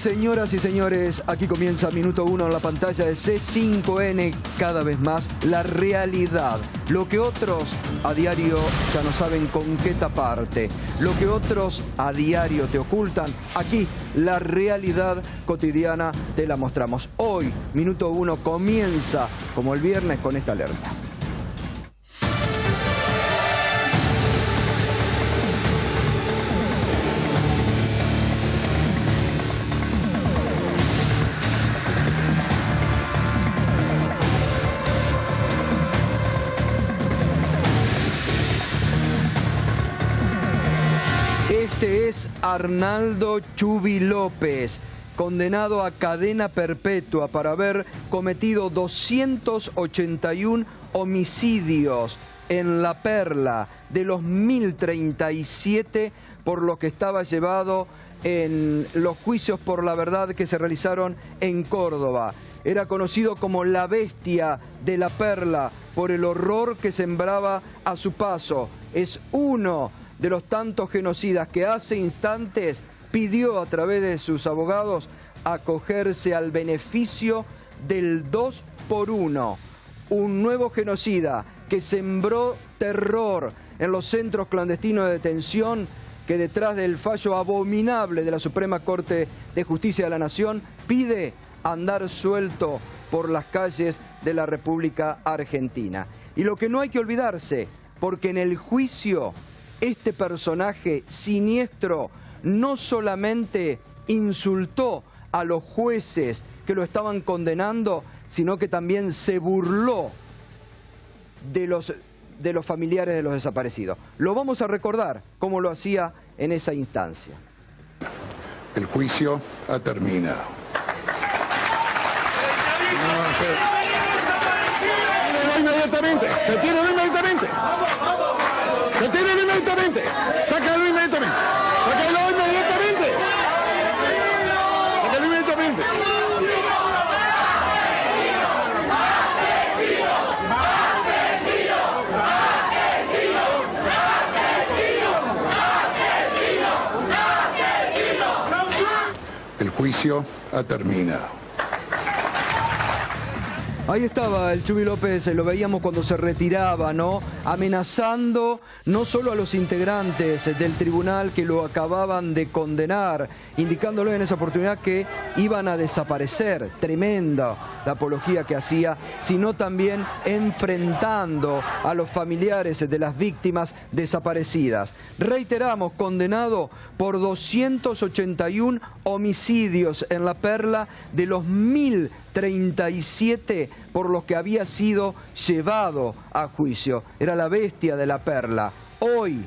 Señoras y señores, aquí comienza Minuto 1 en la pantalla de C5N. Cada vez más la realidad. Lo que otros a diario ya no saben con qué taparte. Lo que otros a diario te ocultan. Aquí la realidad cotidiana te la mostramos. Hoy, Minuto 1 comienza como el viernes con esta alerta. Este es Arnaldo Chubi López, condenado a cadena perpetua por haber cometido 281 homicidios en La Perla, de los 1037 por lo que estaba llevado en los juicios por la verdad que se realizaron en Córdoba. Era conocido como la bestia de La Perla por el horror que sembraba a su paso. Es uno de los tantos genocidas que hace instantes pidió a través de sus abogados acogerse al beneficio del 2 por 1. Un nuevo genocida que sembró terror en los centros clandestinos de detención, que detrás del fallo abominable de la Suprema Corte de Justicia de la Nación pide andar suelto por las calles de la República Argentina. Y lo que no hay que olvidarse, porque en el juicio este personaje siniestro no solamente insultó a los jueces que lo estaban condenando, sino que también se burló de los familiares de los desaparecidos. Lo vamos a recordar como lo hacía en esa instancia. El juicio ha terminado. Inmediatamente, se tiene inmediatamente. Se tiene inmediatamente. Sácalo inmediatamente. Sácalo inmediatamente. Sácalo inmediatamente. El juicio ha terminado. Ahí estaba el Chubi López, lo veíamos cuando se retiraba, ¿no? Amenazando no solo a los integrantes del tribunal que lo acababan de condenar, indicándole en esa oportunidad que iban a desaparecer, tremenda la apología que hacía, sino también enfrentando a los familiares de las víctimas desaparecidas. Reiteramos, condenado por 281 homicidios en La Perla, de los 1037 por los que había sido llevado a juicio. Era la bestia de La Perla. Hoy,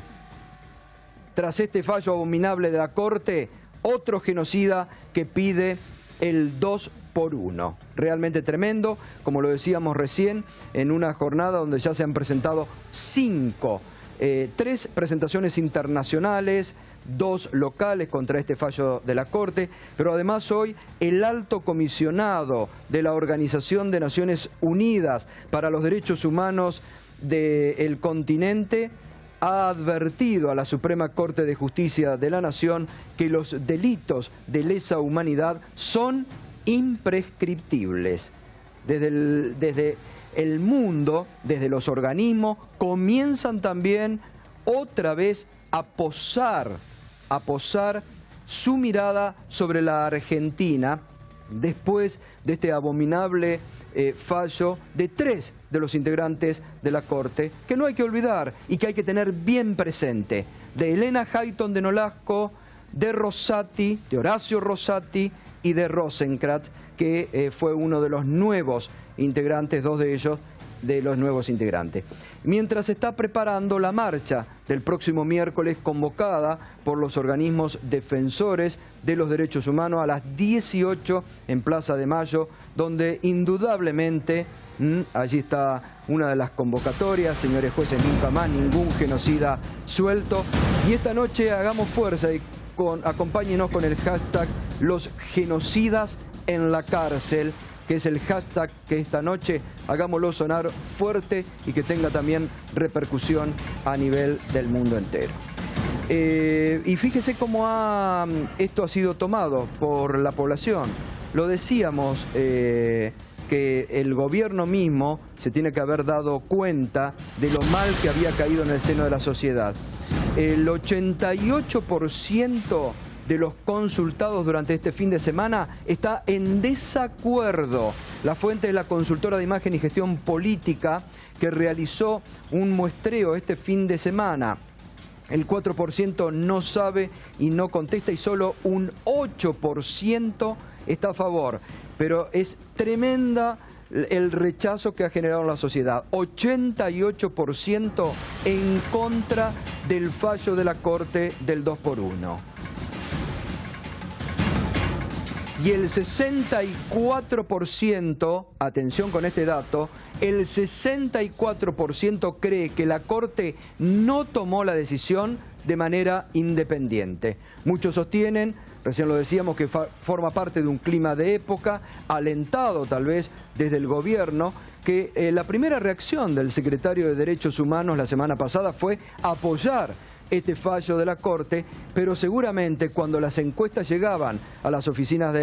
tras este fallo abominable de la Corte, otro genocida que pide el 2 por 1. Realmente tremendo, como lo decíamos recién, en una jornada donde ya se han presentado 3 presentaciones internacionales, 2 locales contra este fallo de la Corte, pero además hoy el alto comisionado de la Organización de Naciones Unidas para los Derechos Humanos del continente ha advertido a la Suprema Corte de Justicia de la Nación que los delitos de lesa humanidad son imprescriptibles. Desde el mundo, desde los organismos, comienzan también otra vez a posar su mirada sobre la Argentina después de este abominable fallo de 3 de los integrantes de la Corte, que no hay que olvidar y que hay que tener bien presente: de Elena Hayton de Nolasco, de Rosati, de Horacio Rosati y de Rosenkrantz, que fue uno de los nuevos integrantes, 2 de ellos de los nuevos integrantes. Mientras se está preparando la marcha del próximo miércoles, convocada por los organismos defensores de los derechos humanos a las 18 en Plaza de Mayo, donde indudablemente, allí está una de las convocatorias: señores jueces, nunca más ningún genocida suelto. Y esta noche hagamos fuerza y acompáñenos con el hashtag Los Genocidas en la Cárcel, que es el hashtag que esta noche hagámoslo sonar fuerte y que tenga también repercusión a nivel del mundo entero. Y fíjese cómo esto ha sido tomado por la población. Lo decíamos, que el gobierno mismo se tiene que haber dado cuenta de lo mal que había caído en el seno de la sociedad. El 88% de los consultados durante este fin de semana está en desacuerdo. La fuente es la consultora de imagen y gestión política, que realizó un muestreo este fin de semana. El 4% no sabe y no contesta, y solo un 8% está a favor. Pero es tremenda el rechazo que ha generado en la sociedad. 88% en contra del fallo de la Corte del 2x1. Y el 64%, atención con este dato, el 64% cree que la Corte no tomó la decisión de manera independiente. Muchos sostienen, recién lo decíamos, que forma parte de un clima de época, alentado tal vez desde el gobierno, que la primera reacción del secretario de Derechos Humanos la semana pasada fue apoyar este fallo de la Corte, pero seguramente cuando las encuestas llegaban a las oficinas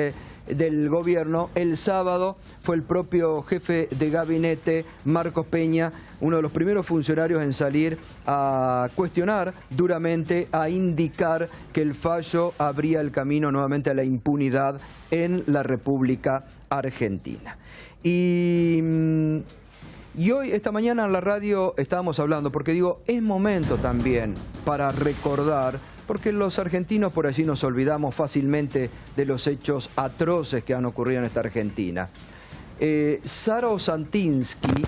del gobierno, el sábado fue el propio jefe de gabinete, Marcos Peña, uno de los primeros funcionarios en salir a cuestionar duramente, a indicar que el fallo abría el camino nuevamente a la impunidad en la República Argentina. Y hoy, esta mañana en la radio estábamos hablando, porque digo, es momento también para recordar, porque los argentinos por allí nos olvidamos fácilmente de los hechos atroces que han ocurrido en esta Argentina. Sara Osatinsky,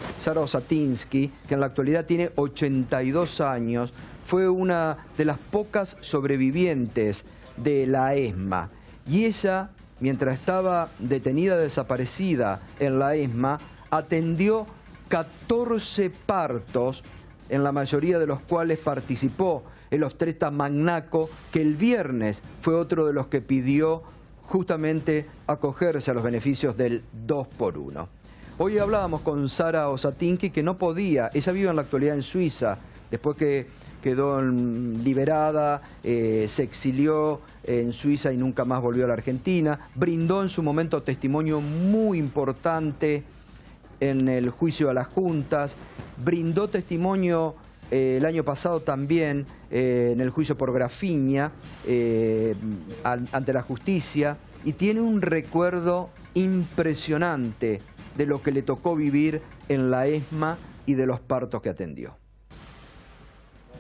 que en la actualidad tiene 82 años, fue una de las pocas sobrevivientes de la ESMA. Y ella, mientras estaba detenida, desaparecida en la ESMA, atendió 14 partos, en la mayoría de los cuales participó el obstetra Magnaco, que el viernes fue otro de los que pidió justamente acogerse a los beneficios del 2x1. Hoy hablábamos con Sara Osatinsky, que no podía, ella vive en la actualidad en Suiza, después que quedó liberada, se exilió en Suiza y nunca más volvió a la Argentina, brindó en su momento testimonio muy importante en el juicio a las juntas, brindó testimonio el año pasado también en el juicio por Grafiña ante la justicia, y tiene un recuerdo impresionante de lo que le tocó vivir en la ESMA y de los partos que atendió.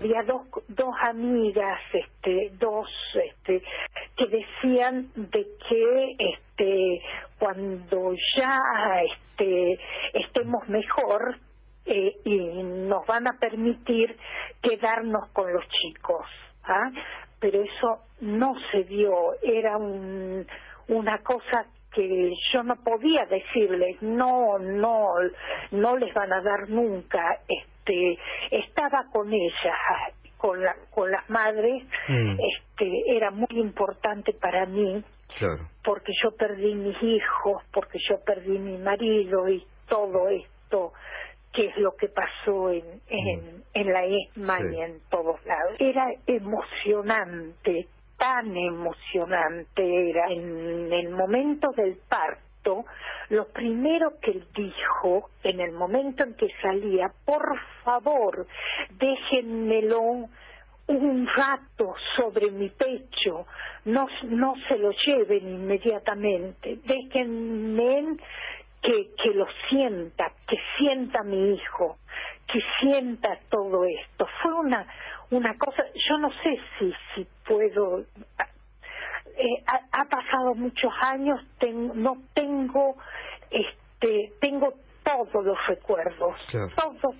Había dos amigas, que decían de que cuando ya estemos mejor y nos van a permitir quedarnos con los chicos, ¿ah? Pero eso no se dio, era una cosa que yo no podía decirles, no les van a dar nunca. Estaba con ellas, con las madres, era muy importante para mí, claro, porque yo perdí mis hijos, porque yo perdí mi marido y todo esto, que es lo que pasó en la ESMA, sí, y en todos lados. Era emocionante, tan emocionante era. En el momento del parto, lo primero que él dijo, en el momento en que salía: por favor, déjenmelo un rato sobre mi pecho, no se lo lleven inmediatamente, déjenme que lo sienta, que sienta mi hijo, que sienta todo esto. Fue una cosa, yo no sé si puedo. Ha pasado muchos años, tengo todos los recuerdos, claro,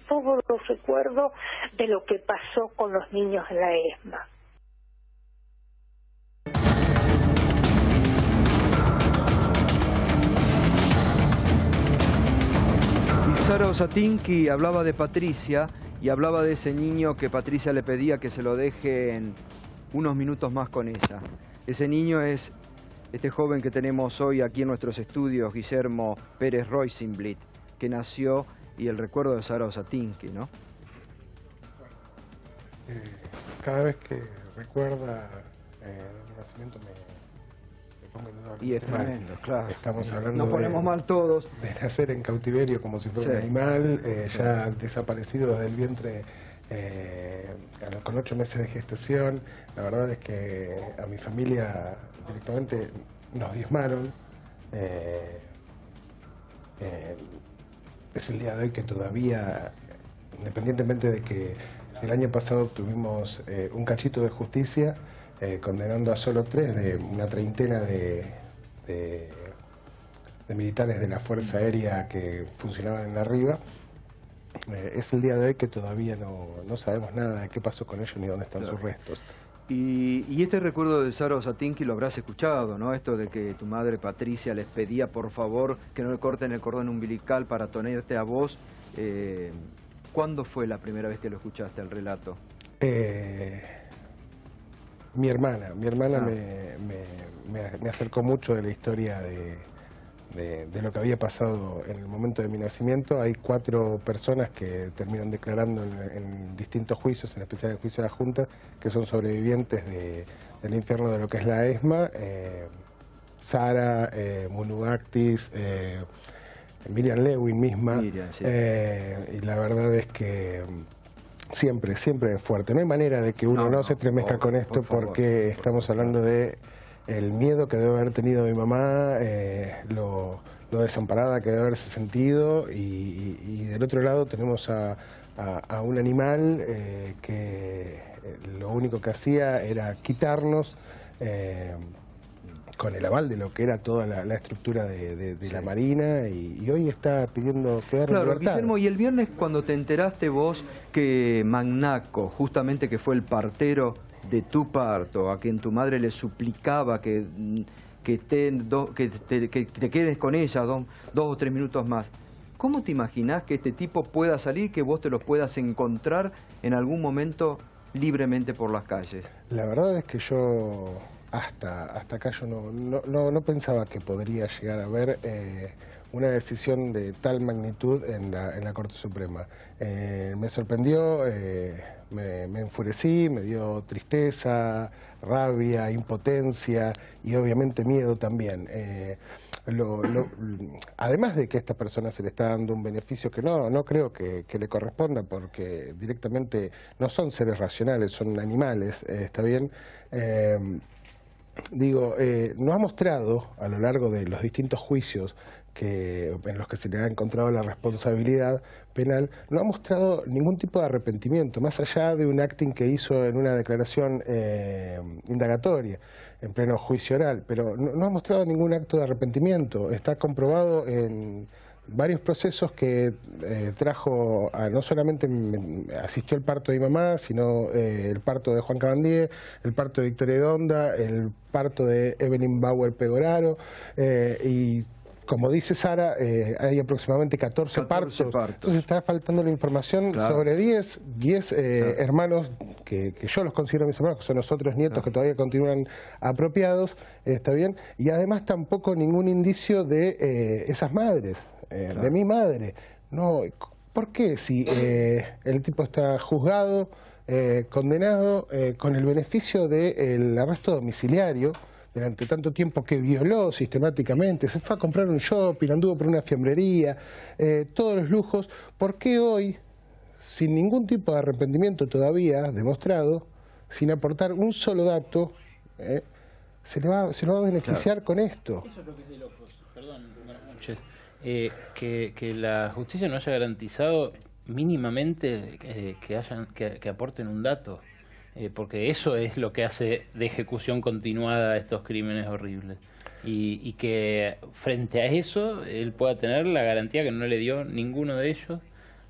todos los recuerdos de lo que pasó con los niños en la ESMA. Y Sara Osatinsky hablaba de Patricia y hablaba de ese niño que Patricia le pedía que se lo dejen unos minutos más con ella. Ese niño es este joven que tenemos hoy aquí en nuestros estudios, Guillermo Pérez Roisenblit, que nació, y el recuerdo de Sara Osatinsky, ¿no? Cada vez que recuerda de mi nacimiento me pongo en duda. Y es tremendo, claro. Estamos hablando Nos ponemos mal todos. de nacer en cautiverio como si fuera un animal, ya desaparecido desde el vientre con 8 meses de gestación. La verdad es que a mi familia directamente nos diezmaron. Es el día de hoy que todavía, independientemente de que el año pasado tuvimos un cachito de justicia, condenando a solo 3 de una treintena de militares de la Fuerza Aérea que funcionaban en la Riva, es el día de hoy que todavía no sabemos nada de qué pasó con ellos ni dónde están sus restos. Y este recuerdo de Sara Osatinski lo habrás escuchado, ¿no? Esto de que tu madre Patricia les pedía por favor que no le corten el cordón umbilical para tenerte a vos. ¿Cuándo fue la primera vez que lo escuchaste, el relato? Mi hermana me acercó mucho de la historia de lo que había pasado en el momento de mi nacimiento. Hay 4 personas que terminan declarando en distintos juicios, en especial el juicio de la Junta, que son sobrevivientes del infierno de lo que es la ESMA. Sara, Munugactis, Miriam Lewin misma. Miriam, sí. Y la verdad es que siempre es fuerte. No hay manera de que uno no se estremezca con esto, porque estamos hablando de el miedo que debe haber tenido mi mamá, lo desamparada que debe haberse sentido, y del otro lado tenemos a un animal que lo único que hacía era quitarnos, con el aval de lo que era toda la estructura de la Marina, y hoy está pidiendo quedar en libertad. Guillermo, y el viernes cuando te enteraste vos que Magnaco, justamente que fue el partero de tu parto, a quien tu madre le suplicaba que te quedes con ella 2 o 3 minutos más, ¿cómo te imaginás que este tipo pueda salir, que vos te lo puedas encontrar en algún momento libremente por las calles? La verdad es que yo hasta acá yo no pensaba que podría llegar a haber una decisión de tal magnitud en la Corte Suprema. Me sorprendió, me enfurecí, me dio tristeza, rabia, impotencia y obviamente miedo también. Además de que a esta persona se le está dando un beneficio que no creo que le corresponda, porque directamente no son seres racionales, son animales, ¿está bien? Nos ha mostrado a lo largo de los distintos juicios en los que se le ha encontrado la responsabilidad penal, no ha mostrado ningún tipo de arrepentimiento, más allá de un acting que hizo en una declaración indagatoria, en pleno juicio oral, pero no ha mostrado ningún acto de arrepentimiento. Está comprobado en varios procesos que trajo, no solamente asistió al parto de mi mamá, sino el parto de Juan Cabandier, el parto de Victoria Donda, el parto de Evelyn Bauer Pegoraro, y como dice Sara, hay aproximadamente 14 partos. Entonces está faltando la información sobre 10 hermanos, que yo los considero mis hermanos, que son los otros nietos que todavía continúan apropiados, ¿está bien? Y además tampoco ningún indicio de esas madres, de mi madre. No, ¿por qué si el tipo está juzgado, condenado, con el beneficio del arresto domiciliario, durante tanto tiempo, que violó sistemáticamente, se fue a comprar un shopping, anduvo por una fiambrería, todos los lujos? ¿Por qué hoy, sin ningún tipo de arrepentimiento todavía demostrado, sin aportar un solo dato, se lo va a beneficiar con esto? Eso es lo que es de locos. Perdón, buenas noches. Que la justicia no haya garantizado mínimamente que aporten un dato. Porque eso es lo que hace de ejecución continuada estos crímenes horribles. Y que frente a eso él pueda tener la garantía que no le dio ninguno de ellos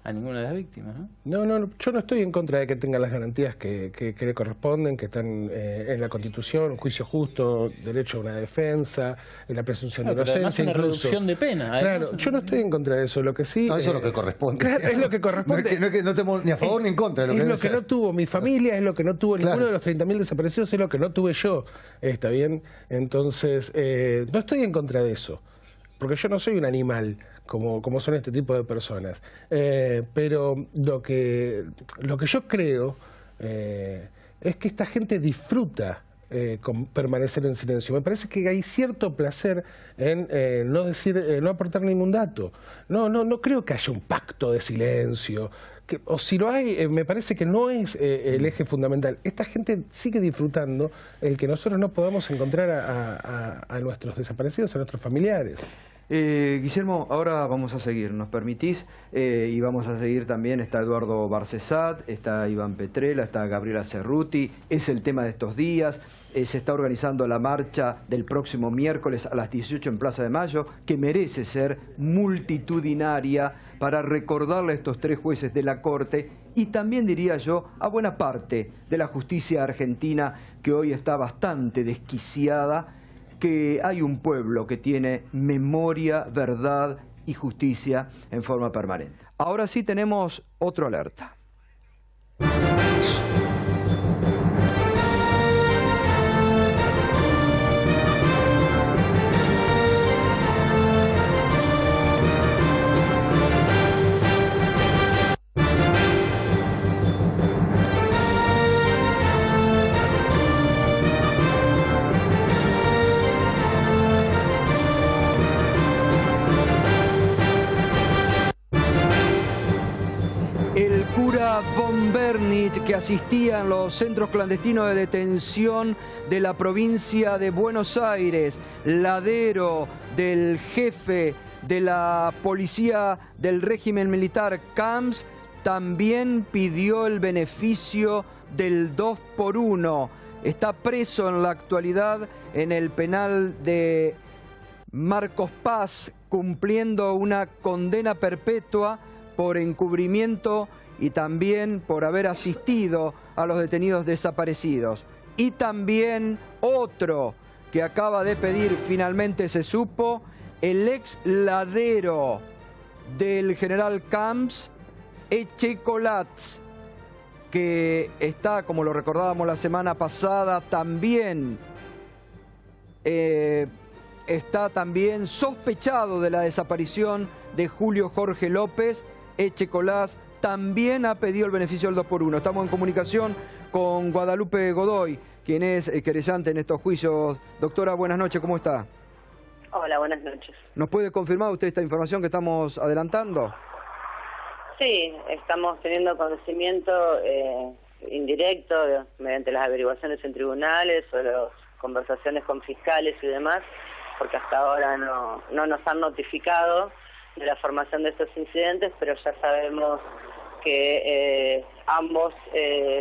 a ninguna de las víctimas, ¿no? No, yo no estoy en contra de que tenga las garantías que le corresponden, que están en la Constitución, un juicio justo, derecho a una defensa, en la presunción de inocencia, una incluso reducción de pena. Claro, yo no estoy en contra de eso, lo que sí... No, eso es lo que corresponde. Claro, es lo que corresponde. No estemos ni a favor ni en contra de lo que es lo que no tuvo mi familia, es lo que no tuvo ninguno de los 30.000 desaparecidos, es lo que no tuve yo, ¿está bien? Entonces, no estoy en contra de eso, porque yo no soy un animal como son este tipo de personas, pero lo que yo creo es que esta gente disfruta con permanecer en silencio. Me parece que hay cierto placer en no decir, no aportar ningún dato. No creo que haya un pacto de silencio. O si lo hay, me parece que no es el eje fundamental. Esta gente sigue disfrutando el que nosotros no podamos encontrar a nuestros desaparecidos, a nuestros familiares. Guillermo, ahora vamos a seguir, ¿nos permitís? Y vamos a seguir también, está Eduardo Barcesat, está Iván Petrella, está Gabriela Cerruti, es el tema de estos días. Se está organizando la marcha del próximo miércoles a las 18 en Plaza de Mayo, que merece ser multitudinaria para recordarle a estos 3 jueces de la Corte y también, diría yo, a buena parte de la justicia argentina, que hoy está bastante desquiciada, que hay un pueblo que tiene memoria, verdad y justicia en forma permanente. Ahora sí tenemos otro alerta. Von Bernich, que asistía en los centros clandestinos de detención de la provincia de Buenos Aires, ladero del jefe de la policía del régimen militar Camps, también pidió el beneficio del 2 por 1. Está preso en la actualidad en el penal de Marcos Paz, cumpliendo una condena perpetua por encubrimiento y también por haber asistido a los detenidos desaparecidos. Y también otro que acaba de pedir, finalmente se supo, el ex ladero del general Camps, Echecolatz, que está, como lo recordábamos la semana pasada, también está también sospechado de la desaparición de Julio Jorge López. Echecolatz también ha pedido el beneficio del 2 por 1. Estamos en comunicación con Guadalupe Godoy, quien es querellante en estos juicios. Doctora, buenas noches, ¿cómo está? Hola, buenas noches. ¿Nos puede confirmar usted esta información que estamos adelantando? Sí, estamos teniendo conocimiento indirecto mediante las averiguaciones en tribunales o las conversaciones con fiscales y demás, porque hasta ahora no nos han notificado de la formación de estos incidentes, pero ya sabemos que ambos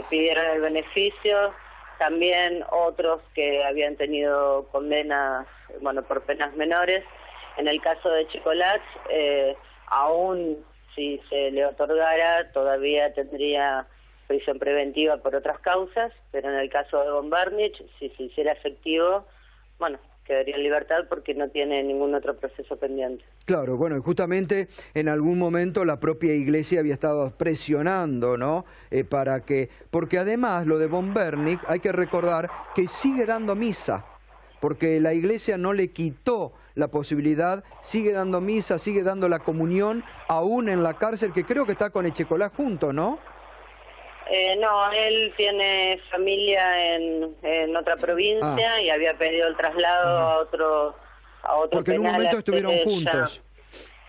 pidieron el beneficio, también otros que habían tenido condenas, bueno, por penas menores. En el caso de Echecolatz, aún si se le otorgara, todavía tendría prisión preventiva por otras causas, pero en el caso de Von Bernich, si se hiciera efectivo, bueno, quedaría en libertad porque no tiene ningún otro proceso pendiente. Claro, bueno, y justamente en algún momento la propia Iglesia había estado presionando, ¿no? Porque además lo de Von Bernich, hay que recordar que sigue dando misa, porque la Iglesia no le quitó la posibilidad, sigue dando misa, sigue dando la comunión, aún en la cárcel, que creo que está con Echecolatz junto, ¿no? No, él tiene familia en otra provincia y había pedido el traslado a otro porque en un momento estuvieron juntos.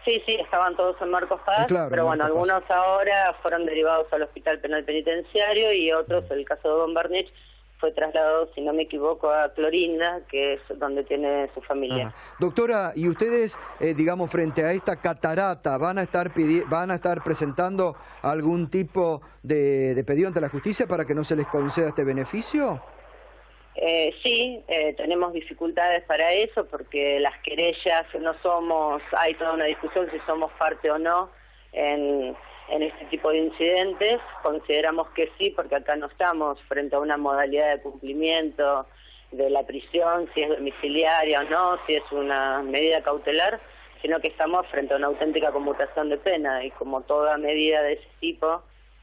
Sí, estaban todos en Marcos Paz, claro, pero bueno, Marcos algunos ahora fueron derivados al Hospital Penal Penitenciario y otros, el caso de Von Bernich, fue trasladado, si no me equivoco, a Clorinda, que es donde tiene su familia. Doctora, ¿y ustedes, digamos, frente a esta catarata, van a estar presentando algún tipo de pedido ante la justicia para que no se les conceda este beneficio? Sí, tenemos dificultades para eso porque las querellas hay toda una discusión si somos parte o no en este tipo de incidentes. Consideramos que sí, porque acá no estamos frente a una modalidad de cumplimiento de la prisión, si es domiciliaria o no, si es una medida cautelar, sino que estamos frente a una auténtica conmutación de pena, y como toda medida de ese tipo,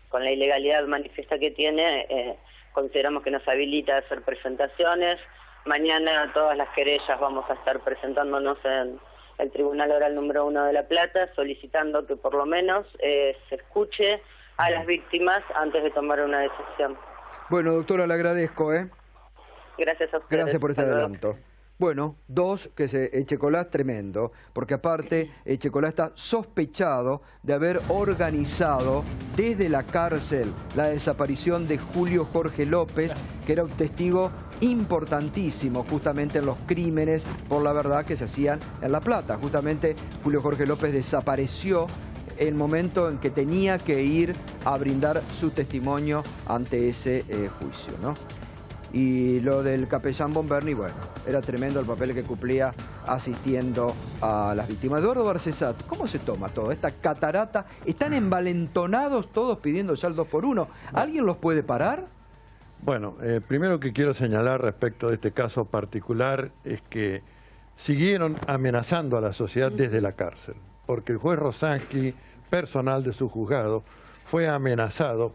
con la ilegalidad manifiesta que tiene, consideramos que nos habilita a hacer presentaciones. Mañana todas las querellas vamos a estar presentándonos en el Tribunal Oral número 1 de La Plata, solicitando que por lo menos se escuche a las víctimas antes de tomar una decisión. Bueno, doctora, le agradezco, ¿eh? Gracias a ustedes. Gracias por este Hasta luego. adelanto. Bueno, dos, que Echecolás tremendo, porque aparte Echecolás está sospechado de haber organizado desde la cárcel la desaparición de Julio Jorge López, que era un testigo importantísimo justamente en los crímenes por la verdad que se hacían en La Plata. Justamente Julio Jorge López desapareció el momento en que tenía que ir a brindar su testimonio ante ese juicio, ¿no? Y lo del capellán Bomberni, bueno, era tremendo el papel que cumplía asistiendo a las víctimas. Eduardo Barcesat, ¿cómo se toma todo? Esta catarata, ¿están envalentonados todos pidiendo ya el 2 por 1? ¿Alguien los puede parar? Bueno, primero que quiero señalar respecto de este caso particular es que siguieron amenazando a la sociedad desde la cárcel, porque el juez Rosansky, personal de su juzgado, fue amenazado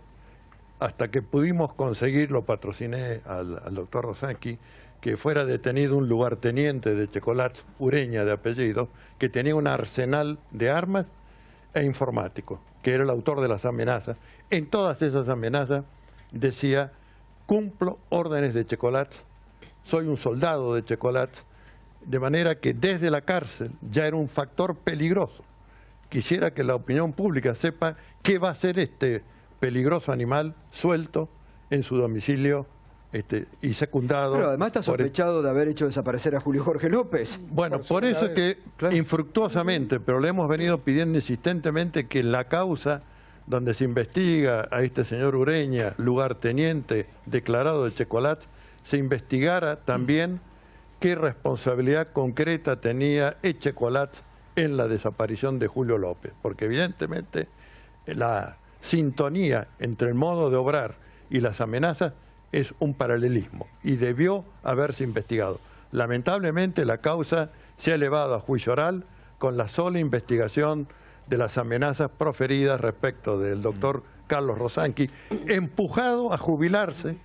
hasta que pudimos conseguir, lo patrociné al doctor Rosansky, que fuera detenido un lugarteniente de Echecolás, Ureña de apellido, que tenía un arsenal de armas e informático, que era el autor de las amenazas. En todas esas amenazas decía: cumplo órdenes de Echecolás, soy un soldado de Echecolás, de manera que desde la cárcel ya era un factor peligroso. Quisiera que la opinión pública sepa qué va a hacer este peligroso animal suelto en su domicilio y secundado. Pero además está sospechado de haber hecho desaparecer a Julio Jorge López. Bueno, por eso es que infructuosamente, pero le hemos venido pidiendo insistentemente que en la causa donde se investiga a este señor Ureña, lugarteniente declarado de Echecolás, se investigara también qué responsabilidad concreta tenía Echecolás en la desaparición de Julio López, porque evidentemente la sintonía entre el modo de obrar y las amenazas es un paralelismo y debió haberse investigado. Lamentablemente la causa se ha elevado a juicio oral con la sola investigación de las amenazas proferidas respecto del doctor Carlos Rosansky, empujado a jubilarse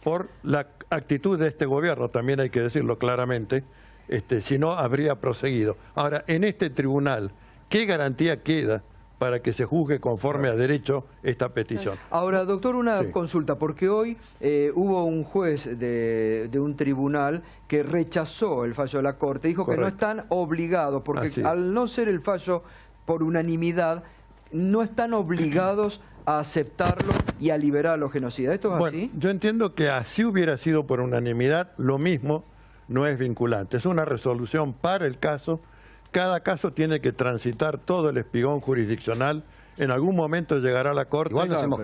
por la actitud de este gobierno, también hay que decirlo claramente, si no habría proseguido. Ahora, en este tribunal, ¿qué garantía queda para que se juzgue conforme a derecho esta petición? Ahora, doctor, una consulta, porque hoy hubo un juez de un tribunal que rechazó el fallo de la Corte, dijo que no están obligados, porque al no ser el fallo por unanimidad, no están obligados a aceptarlo y a liberar a los genocidas. ¿Esto es así? Yo entiendo que así hubiera sido por unanimidad, lo mismo no es vinculante. Es una resolución para el caso. Cada caso tiene que transitar todo el espigón jurisdiccional. En algún momento llegará a la Corte. Igual nos hemos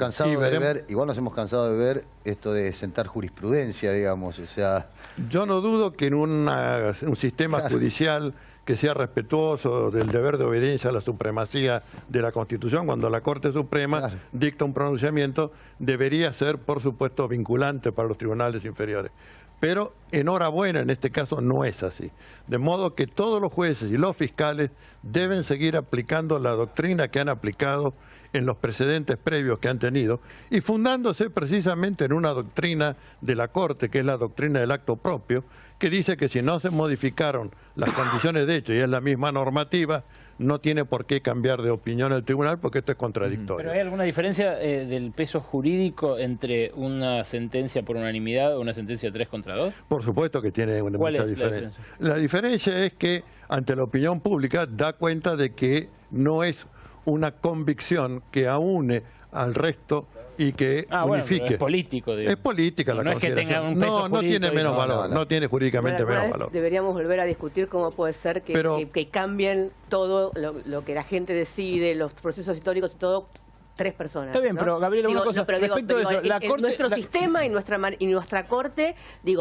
cansado de ver esto de sentar jurisprudencia, digamos, o sea... Yo no dudo que en un sistema judicial que sea respetuoso del deber de obediencia a la supremacía de la Constitución, cuando la Corte Suprema dicta un pronunciamiento, debería ser, por supuesto, vinculante para los tribunales inferiores. Pero enhorabuena, en este caso no es así. De modo que todos los jueces y los fiscales deben seguir aplicando la doctrina que han aplicado en los precedentes previos que han tenido y fundándose precisamente en una doctrina de la Corte, que es la doctrina del acto propio, que dice que si no se modificaron las condiciones de hecho y es la misma normativa, no tiene por qué cambiar de opinión el tribunal porque esto es contradictorio. ¿Pero hay alguna diferencia del peso jurídico entre una sentencia por unanimidad o una sentencia 3-2? Por supuesto que tiene mucha diferencia. La diferencia es que ante la opinión pública da cuenta de que no es una convicción que aúne al resto y que unifique. Bueno, es político, digamos. Es política la consideración. Es que tenga un peso no tiene menos valor, no tiene jurídicamente menos valor. Deberíamos volver a discutir cómo puede ser que cambien todo lo que la gente decide, los procesos históricos y todo, 3 personas. Está bien, ¿no? pero Gabriela, una cosa, respecto de eso, la Corte... Nuestro sistema y nuestra Corte,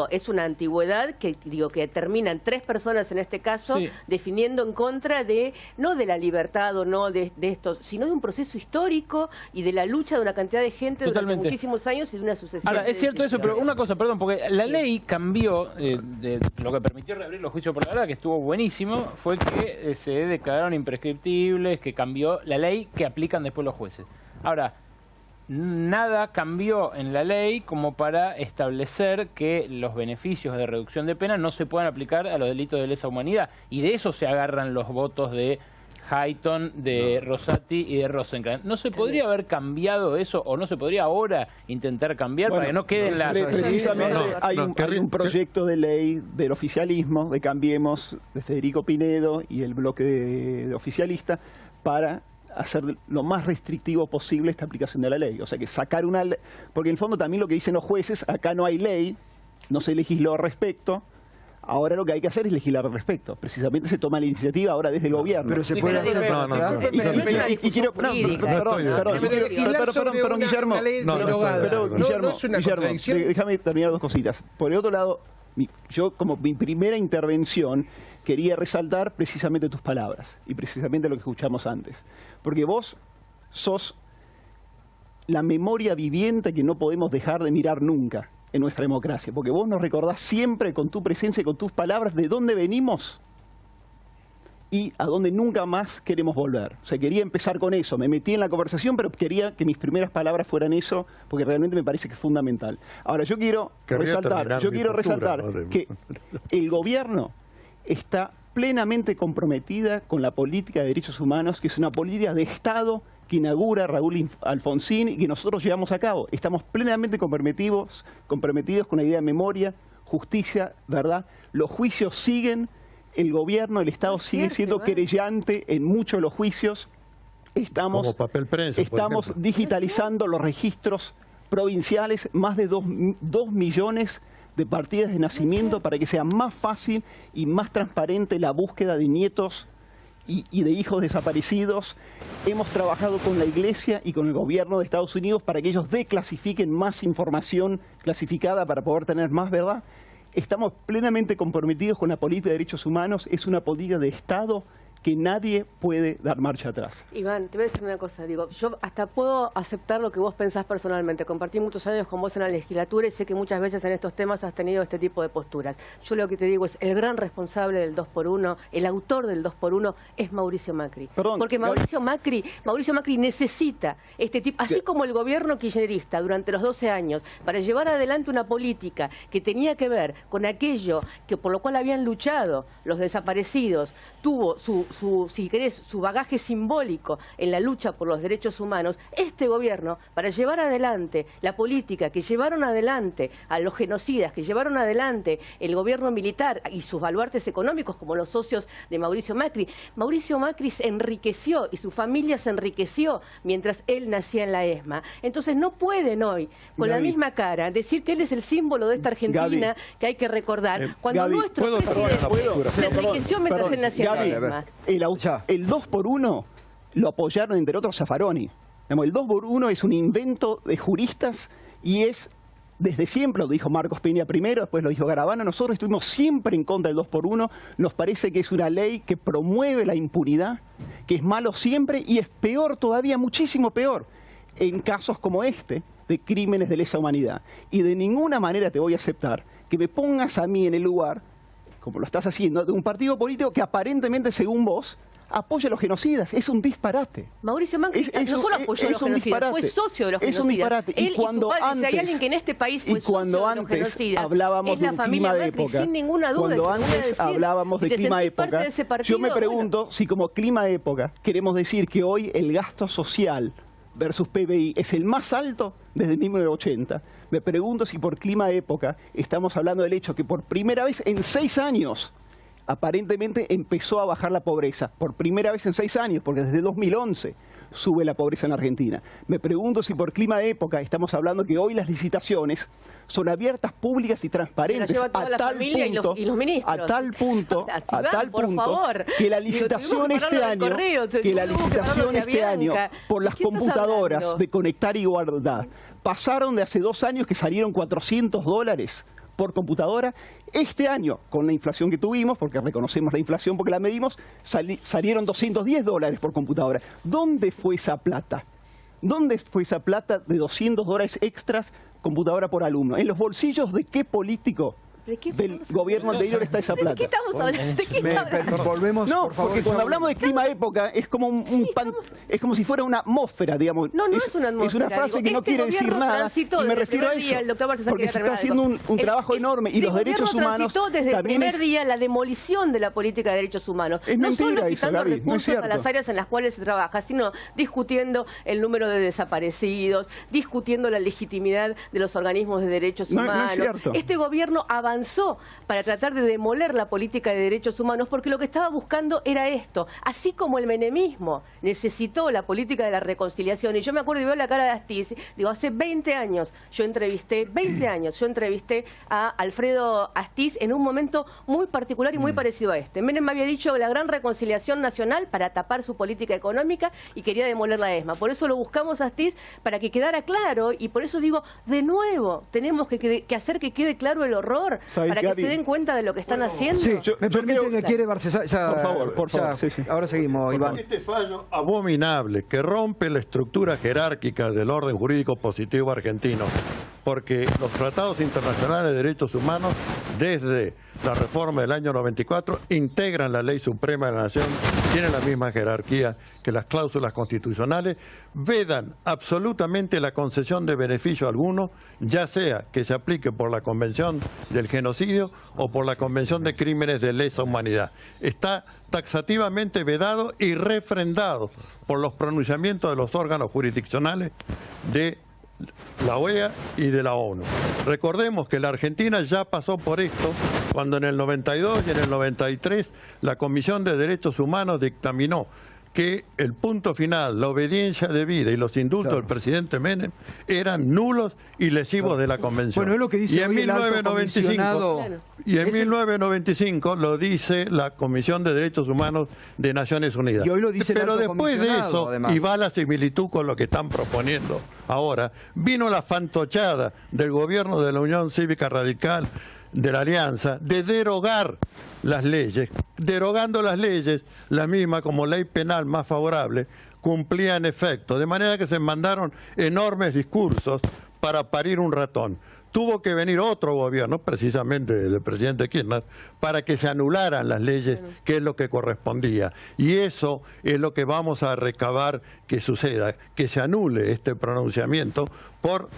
es una antigüedad que terminan 3 personas en este caso definiendo en contra de, no de la libertad o no de esto, sino de un proceso histórico y de la lucha de una cantidad de gente durante muchísimos años y de una sucesión. Ahora, es cierto eso, pero una cosa, perdón, porque la ley cambió, de lo que permitió reabrir los juicios por la verdad, que estuvo buenísimo, fue que se declararon imprescriptibles, que cambió la ley que aplican después los jueces. Ahora, nada cambió en la ley como para establecer que los beneficios de reducción de pena no se puedan aplicar a los delitos de lesa humanidad. Y de eso se agarran los votos de Hayton, de Rosati y de Rosenkrantz. ¿No se podría haber cambiado eso o no se podría ahora intentar cambiar para que no queden las... Precisamente hay un proyecto de ley del oficialismo, de Cambiemos, de Federico Pinedo y el bloque de oficialista, para hacer lo más restrictivo posible esta aplicación de la ley. O sea, que sacar una ley, porque en el fondo también lo que dicen los jueces, acá no hay ley, no se legisló al respecto. Ahora lo que hay que hacer es legislar al respecto. Precisamente se toma la iniciativa ahora desde el gobierno. Pero se puede hacer. Y quiero... Perdón, Guillermo. Guillermo, déjame terminar dos cositas. Por el otro lado, yo como mi primera intervención quería resaltar precisamente tus palabras y precisamente lo que escuchamos antes. Porque vos sos la memoria viviente que no podemos dejar de mirar nunca en nuestra democracia, porque vos nos recordás siempre con tu presencia y con tus palabras de dónde venimos y a dónde nunca más queremos volver. O sea, quería empezar con eso. Me metí en la conversación, pero quería que mis primeras palabras fueran eso, porque realmente me parece que es fundamental. Ahora, yo quiero resaltar que el gobierno está plenamente comprometida con la política de derechos humanos, que es una política de Estado que inaugura Raúl Alfonsín y que nosotros llevamos a cabo. Estamos plenamente comprometidos con la idea de memoria, justicia, verdad. Los juicios siguen, el gobierno, el Estado sigue siendo querellante en muchos de los juicios. Estamos digitalizando los registros provinciales, más de 2 millones de partidas de nacimiento para que sea más fácil y más transparente la búsqueda de nietos y de hijos desaparecidos. Hemos trabajado con la Iglesia y con el gobierno de Estados Unidos para que ellos declasifiquen más información clasificada para poder tener más verdad. Estamos plenamente comprometidos con la política de derechos humanos. Es una política de Estado que nadie puede dar marcha atrás. Iván, te voy a decir una cosa, digo, yo hasta puedo aceptar lo que vos pensás personalmente. Compartí muchos años con vos en la legislatura y sé que muchas veces en estos temas has tenido este tipo de posturas. Yo lo que te digo es, el gran responsable del 2x1, el autor del 2x1 es Mauricio Macri. Porque Mauricio Macri necesita este tipo, así como el gobierno kirchnerista durante los 12 años, para llevar adelante una política que tenía que ver con aquello que por lo cual habían luchado los desaparecidos, tuvo si querés, su bagaje simbólico en la lucha por los derechos humanos. Este gobierno, para llevar adelante la política que llevaron adelante a los genocidas, que llevaron adelante el gobierno militar y sus baluartes económicos como los socios de Mauricio Macri se enriqueció y su familia se enriqueció mientras él nacía en la ESMA. Entonces no pueden hoy, con la misma cara, decir que él es el símbolo de esta Argentina que hay que recordar, cuando nuestro presidente se enriqueció mientras él nacía en la ESMA. El 2x1 lo apoyaron, entre otros, Zaffaroni. El 2x1 es un invento de juristas y es, desde siempre, lo dijo Marcos Peña primero, después lo dijo Garabano, nosotros estuvimos siempre en contra del 2x1, nos parece que es una ley que promueve la impunidad, que es malo siempre y es peor todavía, muchísimo peor, en casos como este, de crímenes de lesa humanidad. Y de ninguna manera te voy a aceptar que me pongas a mí en el lugar, como lo estás haciendo, de un partido político que aparentemente, según vos, apoya a los genocidas. Es un disparate. Mauricio Macri no solo apoyó a los genocidas, fue socio de los genocidas. Es un disparate. Él y cuando su padre, si hay alguien que en este país fue socio de los genocidas, hablábamos de un clima de época. Sin ninguna duda. Cuando antes hablábamos de clima de época, yo me pregunto si como clima de época queremos decir que hoy el gasto social versus PBI es el más alto desde 1980. Me pregunto si por clima de época estamos hablando del hecho que por primera vez en 6 años aparentemente empezó a bajar la pobreza. Por primera vez en 6 años, porque desde 2011 sube la pobreza en Argentina. Me pregunto si por clima de época estamos hablando que hoy las licitaciones son abiertas, públicas y transparentes a tal punto que la licitación este año por las computadoras de Conectar Igualdad pasaron de hace 2 años que salieron $400 por computadora. Este año, con la inflación que tuvimos, porque reconocemos la inflación porque la medimos, salieron $210 por computadora. ¿Dónde fue esa plata? ¿Dónde fue esa plata de $200 extras computadora por alumno? ¿En los bolsillos de qué político del gobierno anterior está esa plata. ¿De qué estamos hablando? ¿De qué estamos hablando? Volvemos, No, por favor. porque cuando hablamos de clima época es como es como si fuera una atmósfera, digamos. No, no es una atmósfera. Es una frase digo, que no quiere decir nada. Y me refiero a eso. Porque se está haciendo un trabajo enorme y los derechos humanos desde también el primer día la demolición de la política de derechos humanos. Es no mentira solo eso, quitando Gaby, no es recursos cierto. a las áreas en las cuales se trabaja, sino discutiendo el número de desaparecidos, discutiendo la legitimidad de los organismos de derechos humanos. No es cierto. Este gobierno avanzó para tratar de demoler la política de derechos humanos porque lo que estaba buscando era esto. Así como el menemismo necesitó la política de la reconciliación, y yo me acuerdo y veo la cara de Astiz, digo, hace 20 años yo entrevisté a Alfredo Astiz en un momento muy particular y muy parecido a este. Menem me había dicho la gran reconciliación nacional para tapar su política económica y quería demoler la ESMA. Por eso lo buscamos a Astiz para que quedara claro, y por eso digo, de nuevo, tenemos que hacer que quede claro el horror, para que se den cuenta de lo que están haciendo. Sí, me permite que quiere Barcesar. Por favor. Sí. Ahora seguimos, Iván. Este fallo abominable que rompe la estructura jerárquica del orden jurídico positivo argentino, porque los tratados internacionales de derechos humanos, desde la reforma del año 94, integran la ley suprema de la nación, tienen la misma jerarquía que las cláusulas constitucionales, vedan absolutamente la concesión de beneficio alguno, ya sea que se aplique por la Convención del Genocidio o por la Convención de Crímenes de Lesa Humanidad. Está taxativamente vedado y refrendado por los pronunciamientos de los órganos jurisdiccionales de la OEA y de la ONU. Recordemos que la Argentina ya pasó por esto cuando en el 92 y en el 93 la Comisión de Derechos Humanos dictaminó que el punto final, la obediencia debida y los indultos del presidente Menem eran nulos y lesivos de la Convención. Bueno, es lo que dice y en hoy el alto comisionado. Y en 1995 lo dice la Comisión de Derechos Humanos de Naciones Unidas. Y hoy lo dice el Pero alto después de comisionado, eso, además. y va la similitud con lo que están proponiendo ahora, vino la fantochada del gobierno de la Unión Cívica Radical de la Alianza de derogar las leyes. Derogando las leyes, la misma como ley penal más favorable, cumplía en efecto. De manera que se mandaron enormes discursos para parir un ratón. Tuvo que venir otro gobierno, precisamente del presidente Kirchner, para que se anularan las leyes, que es lo que correspondía. Y eso es lo que vamos a recabar que suceda, que se anule este pronunciamiento por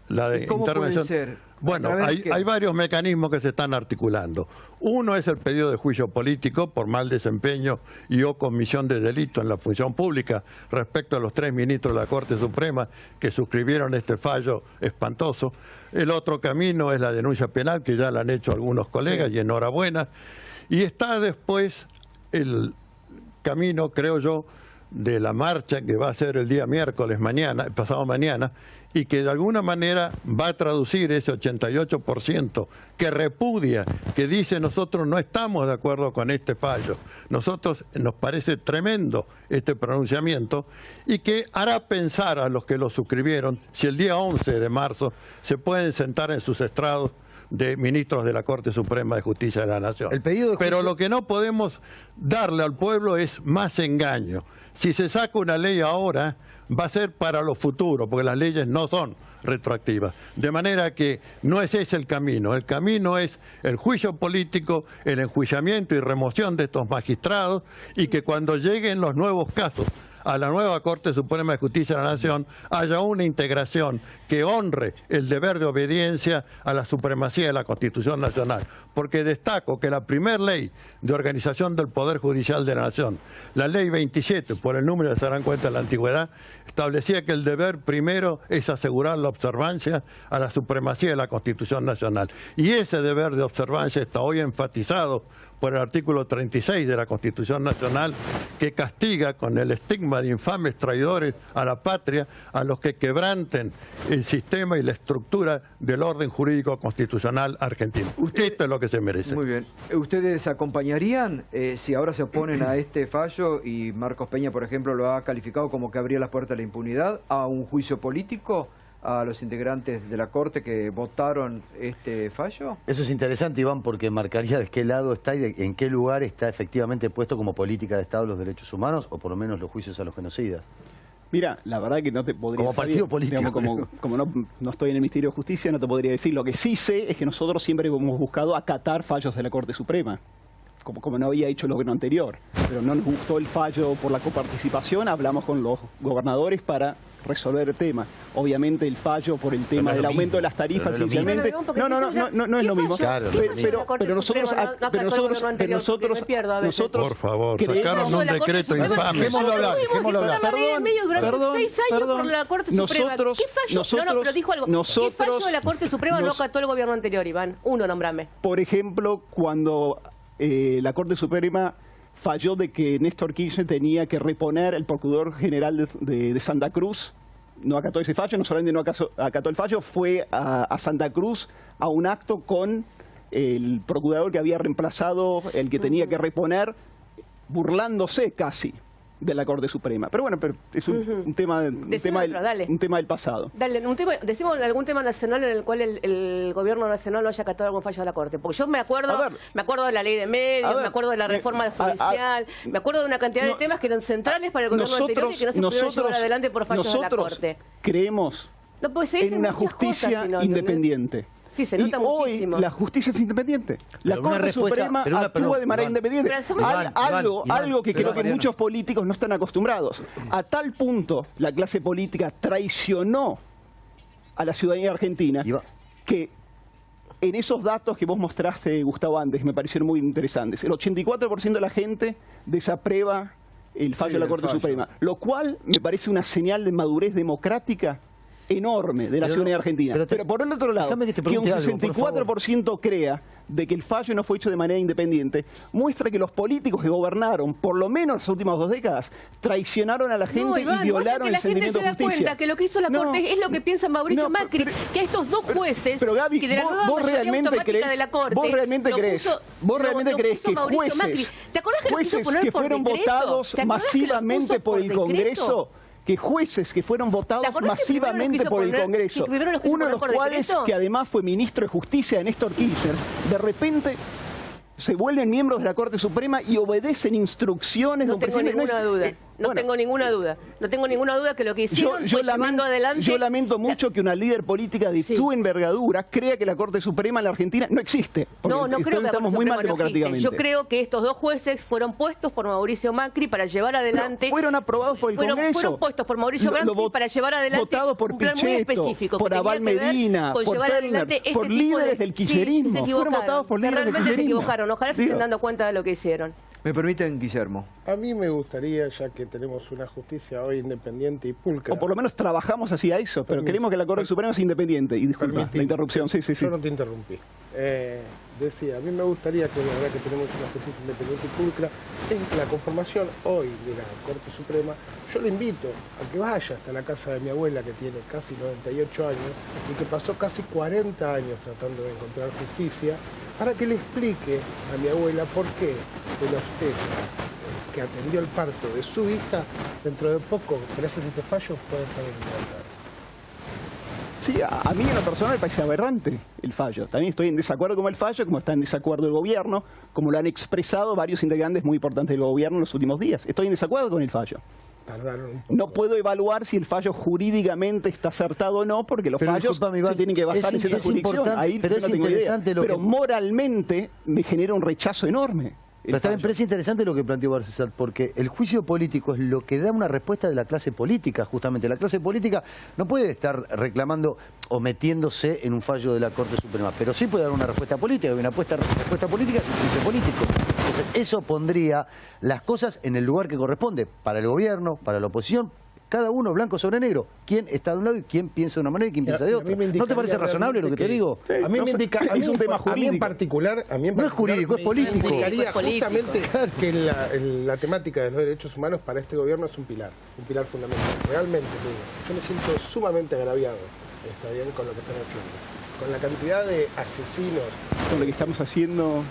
la ¿Y cómo intervención. puede ser? Bueno, hay varios mecanismos que se están articulando. Uno es el pedido de juicio político por mal desempeño y o comisión de delito en la función pública respecto a los 3 ministros de la Corte Suprema que suscribieron este fallo espantoso. El otro camino es la denuncia penal, que ya la han hecho algunos colegas, y enhorabuena. Y está después el camino, creo yo, de la marcha que va a ser el día miércoles, pasado mañana, y que de alguna manera va a traducir ese 88% que repudia, que dice nosotros no estamos de acuerdo con este fallo, nosotros nos parece tremendo este pronunciamiento, y que hará pensar a los que lo suscribieron si el día 11 de marzo se pueden sentar en sus estrados de ministros de la Corte Suprema de Justicia de la Nación. Pero lo que no podemos darle al pueblo es más engaño. Si se saca una ley ahora, va a ser para lo futuro, porque las leyes no son retroactivas. De manera que no es ese el camino es el juicio político, el enjuiciamiento y remoción de estos magistrados, y que cuando lleguen los nuevos casos a la nueva Corte Suprema de Justicia de la Nación haya una integración que honre el deber de obediencia a la supremacía de la Constitución Nacional. Porque destaco que la primera ley de organización del Poder Judicial de la Nación, la Ley 27, por el número se darán cuenta de la antigüedad, establecía que el deber primero es asegurar la observancia a la supremacía de la Constitución Nacional. Y ese deber de observancia está hoy enfatizado por el artículo 36 de la Constitución Nacional, que castiga con el estigma de infames traidores a la patria a los que quebranten el sistema y la estructura del orden jurídico constitucional argentino. Esto es lo que se merece. Muy bien. ¿Ustedes acompañarían, si ahora se oponen a este fallo, y Marcos Peña, por ejemplo, lo ha calificado como que abría las puertas a la impunidad, a un juicio político a los integrantes de la Corte que votaron este fallo? Eso es interesante, Iván, porque marcaría de qué lado está y en qué lugar está efectivamente puesto como política de Estado los derechos humanos, o por lo menos los juicios a los genocidas. Mira, la verdad que no te podría Como saber, partido político. digamos, como no estoy en el Ministerio de Justicia, no te podría decir. Lo que sí sé es que nosotros siempre hemos buscado acatar fallos de la Corte Suprema, como no había hecho el gobierno anterior. Pero no nos gustó el fallo por la coparticipación, hablamos con los gobernadores para resolver el tema. Obviamente el fallo por el tema del aumento de las tarifas, sencillamente... No es lo mismo. Pero nosotros... Por favor, sacaron un decreto infame. Dejémoslo hablar. Perdón. 6 años por la Corte Suprema. ¿Qué fallo? No, pero dijo algo. ¿Qué fallo de la Corte Suprema no acató el gobierno anterior, Iván? Uno, nombrame. Por ejemplo, cuando la Corte Suprema falló de que Néstor Kirchner tenía que reponer el Procurador General de Santa Cruz. No acató ese fallo, no solamente no acató el fallo, fue a Santa Cruz a un acto con el procurador que había reemplazado, el que tenía que reponer, burlándose casi de la Corte Suprema. Pero bueno, es un tema del pasado. Dale, decimos algún tema nacional en el cual el gobierno nacional no haya acatado algún fallo de la Corte. Porque yo me acuerdo de la ley de medios, me acuerdo de la reforma judicial, me acuerdo de una cantidad de temas que eran centrales para el gobierno anterior y que no se pudieron llevar adelante por fallos de la Corte. Creemos en una justicia independiente. Sí, se nota muchísimo. Hoy la justicia es independiente. La Corte Suprema actúa de manera independiente. Algo que creo que muchos políticos no están acostumbrados. A tal punto la clase política traicionó a la ciudadanía argentina que en esos datos que vos mostraste, Gustavo, antes, me parecieron muy interesantes. El 84% de la gente desaprueba el fallo de la Corte Suprema, lo cual me parece una señal de madurez democrática enorme de la ciudadanía argentina. Pero por el otro lado, que un 64% crea de que el fallo no fue hecho de manera independiente, muestra que los políticos que gobernaron, por lo menos las últimas 2 décadas, traicionaron a la gente y violaron el sentimiento de justicia. Que la gente se da cuenta que lo que hizo la Corte es lo que piensa Mauricio Macri, que a estos 2 jueces, pero Gaby, que de la nueva mayoría automática de la Corte, vos realmente crees que jueces que fueron votados masivamente por el Congreso, que jueces que fueron votados masivamente por el Congreso, uno de los cuales, que además fue ministro de Justicia de Néstor Kirchner, de repente se vuelven miembros de la Corte Suprema y obedecen instrucciones de un presidente? No tengo ninguna duda que lo que hicieron fue llevando adelante... Yo lamento mucho que una líder política de tu envergadura crea que la Corte Suprema en la Argentina no existe. No creo que estamos muy mal democráticamente. Yo creo que estos 2 jueces fueron puestos por Mauricio Macri para llevar adelante... Fueron aprobados por el Congreso. Fueron puestos por Mauricio Macri para llevar adelante votados por un plan muy específico. Por Abal Medina, por Ferner, por líderes del kirchnerismo. Fueron votados por líderes del kirchnerismo. Se equivocaron. Ojalá se estén dando cuenta de lo que hicieron. ¿Me permiten, Guillermo? A mí me gustaría, ya que tenemos una justicia hoy independiente y pulcra... O por lo menos trabajamos hacia eso, pero queremos que la Corte Suprema sea independiente. Y disculpa la interrupción, sí. Yo no te interrumpí. Decía, a mí me gustaría que la verdad que tenemos una justicia independiente y pulcra, en la conformación hoy de la Corte Suprema. Yo le invito a que vaya hasta la casa de mi abuela, que tiene casi 98 años y que pasó casi 40 años tratando de encontrar justicia, para que le explique a mi abuela por qué el obstetra que atendió el parto de su hija, dentro de poco, gracias a este fallo, puede estar en libertad. Sí, a mí en lo personal me parece aberrante el fallo. También estoy en desacuerdo con el fallo, como está en desacuerdo el gobierno, como lo han expresado varios integrantes muy importantes del gobierno en los últimos días. Estoy en desacuerdo con el fallo. No puedo evaluar si el fallo jurídicamente está acertado o no, porque los fallos se tienen que basar en cierta jurisdicción. Ahí no tengo idea. Pero moralmente me genera un rechazo enorme. Pero también parece interesante lo que planteó Barcesat, porque el juicio político es lo que da una respuesta de la clase política, justamente. La clase política no puede estar reclamando o metiéndose en un fallo de la Corte Suprema, pero sí puede dar una respuesta política, y una respuesta política es un juicio político. Entonces, eso pondría las cosas en el lugar que corresponde, para el gobierno, para la oposición, cada uno blanco sobre negro. ¿Quién está de un lado y quién piensa de una manera y quién piensa de otra? ¿No te parece razonable lo que te digo? A mí me indica, es un tema jurídico. A mí en particular, no es jurídico, es político. Me indicaría justamente que la temática de los derechos humanos para este gobierno es un pilar fundamental. Realmente, yo me siento sumamente agraviado, está bien, con lo que están haciendo. Con la cantidad de asesinos. Con lo que estamos haciendo.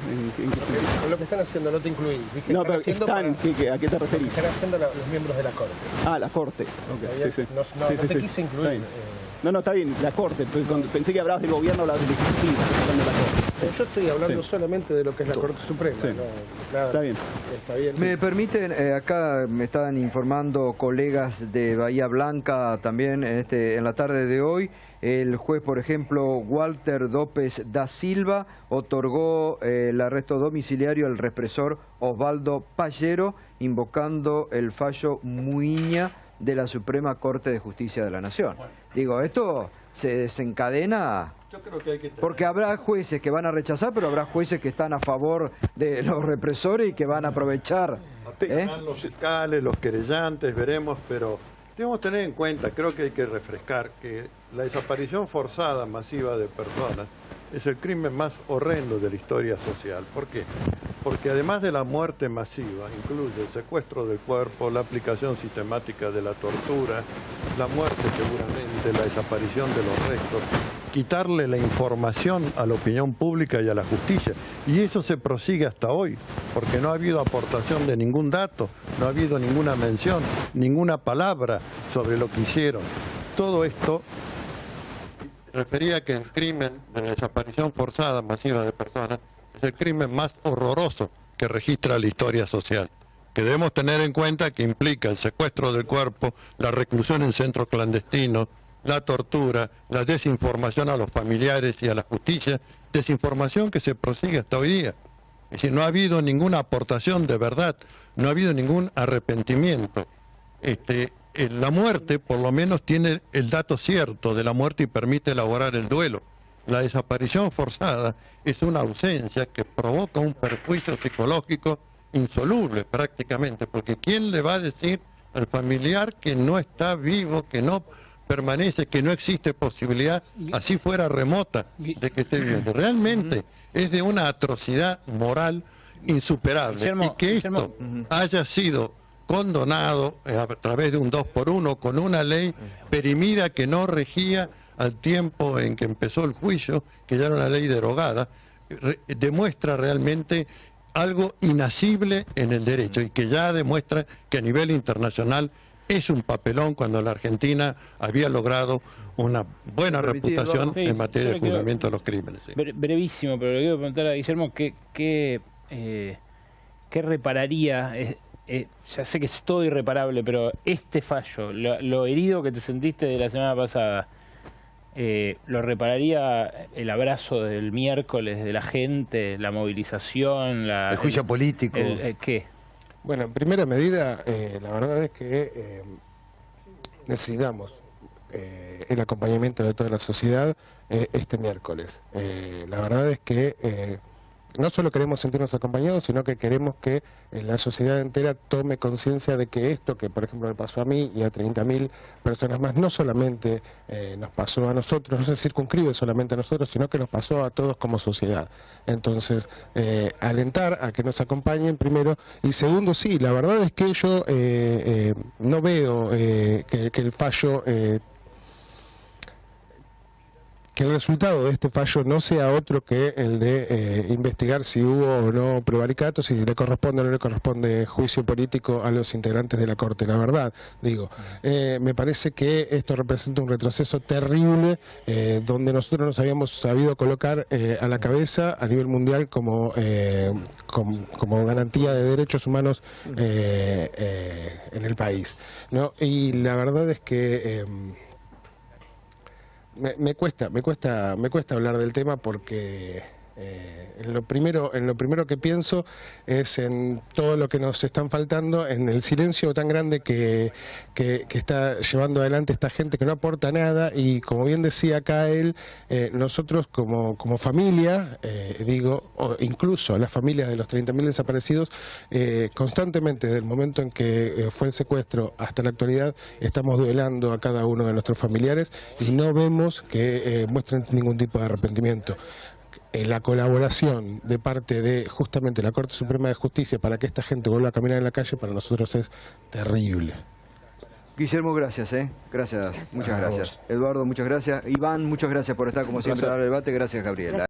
Con lo que están haciendo, no te incluí. Dije, no, pero ¿a qué te referís? Lo que están haciendo los miembros de la Corte. Ah, la Corte. Okay, no te quise incluir. No, está bien, la Corte. Cuando pensé que hablabas del gobierno, hablabas del Ejecutivo. Hablando de la Corte. Yo estoy hablando solamente de lo que es la Corte Suprema. Sí. Nada, Está bien. Está bien. Me permiten, acá me estaban informando colegas de Bahía Blanca también en la tarde de hoy, el juez, por ejemplo, Walter Dópez da Silva, otorgó el arresto domiciliario al represor Osvaldo Pallero, invocando el fallo Muiña de la Suprema Corte de Justicia de la Nación. Digo, esto se desencadena... Yo creo que hay que tener... Porque habrá jueces que van a rechazar, pero habrá jueces que están a favor de los represores y que van a aprovechar. Están los fiscales, los querellantes, veremos, pero debemos tener en cuenta, creo que hay que refrescar, que la desaparición forzada masiva de personas es el crimen más horrendo de la historia social. ¿Por qué? Porque además de la muerte masiva, incluye el secuestro del cuerpo, la aplicación sistemática de la tortura, la muerte seguramente, la desaparición de los restos, quitarle la información a la opinión pública y a la justicia. Y eso se prosigue hasta hoy, porque no ha habido aportación de ningún dato, no ha habido ninguna mención, ninguna palabra sobre lo que hicieron. Todo esto refería que el crimen de la desaparición forzada masiva de personas es el crimen más horroroso que registra la historia social, que debemos tener en cuenta que implica el secuestro del cuerpo, la reclusión en centros clandestinos, la tortura, la desinformación a los familiares y a la justicia, desinformación que se prosigue hasta hoy día. Es decir, no ha habido ninguna aportación de verdad, no ha habido ningún arrepentimiento. La muerte, por lo menos, tiene el dato cierto de la muerte y permite elaborar el duelo. La desaparición forzada es una ausencia que provoca un perjuicio psicológico insoluble prácticamente, porque ¿quién le va a decir al familiar que no está vivo, que no permanece, que no existe posibilidad, así fuera remota, de que esté viviendo? Realmente es de una atrocidad moral insuperable. Guillermo, y que esto haya sido condonado a través de un 2x1 con una ley perimida que no regía al tiempo en que empezó el juicio, que ya era una ley derogada, demuestra realmente algo inasible en el derecho y que ya demuestra que a nivel internacional es un papelón cuando la Argentina había logrado una buena reputación en materia de juzgamiento de los crímenes. Sí. Brevísimo, pero le quiero preguntar a Guillermo qué repararía. Ya sé que es todo irreparable, pero este fallo, lo herido que te sentiste de la semana pasada, ¿lo repararía el abrazo del miércoles de la gente, la movilización, el juicio político? ¿Qué? Bueno, en primera medida, la verdad es que necesitamos el acompañamiento de toda la sociedad este miércoles. La verdad es que no solo queremos sentirnos acompañados, sino que queremos que la sociedad entera tome conciencia de que esto que, por ejemplo, me pasó a mí y a 30.000 personas más, no solamente nos pasó a nosotros, no se circunscribe solamente a nosotros, sino que nos pasó a todos como sociedad. Entonces, alentar a que nos acompañen primero, y segundo, sí, la verdad es que yo no veo que el fallo... que el resultado de este fallo no sea otro que el de investigar si hubo o no prevaricato, si le corresponde o no le corresponde juicio político a los integrantes de la Corte. La verdad, digo, me parece que esto representa un retroceso terrible, donde nosotros nos habíamos sabido colocar a la cabeza a nivel mundial como garantía de derechos humanos en el país, ¿no? Y la verdad es que... Me cuesta hablar del tema porque en lo primero que pienso es en todo lo que nos están faltando, en el silencio tan grande que está llevando adelante esta gente que no aporta nada, y como bien decía acá él, nosotros como familia, o incluso las familias de los 30.000 desaparecidos, constantemente desde el momento en que fue el secuestro hasta la actualidad estamos duelando a cada uno de nuestros familiares y no vemos que muestren ningún tipo de arrepentimiento. La colaboración de parte de justamente la Corte Suprema de Justicia para que esta gente vuelva a caminar en la calle para nosotros es terrible. Guillermo, gracias, gracias, muchas gracias. Eduardo, muchas gracias. Iván, muchas gracias por estar como siempre al debate. Gracias, Gabriela.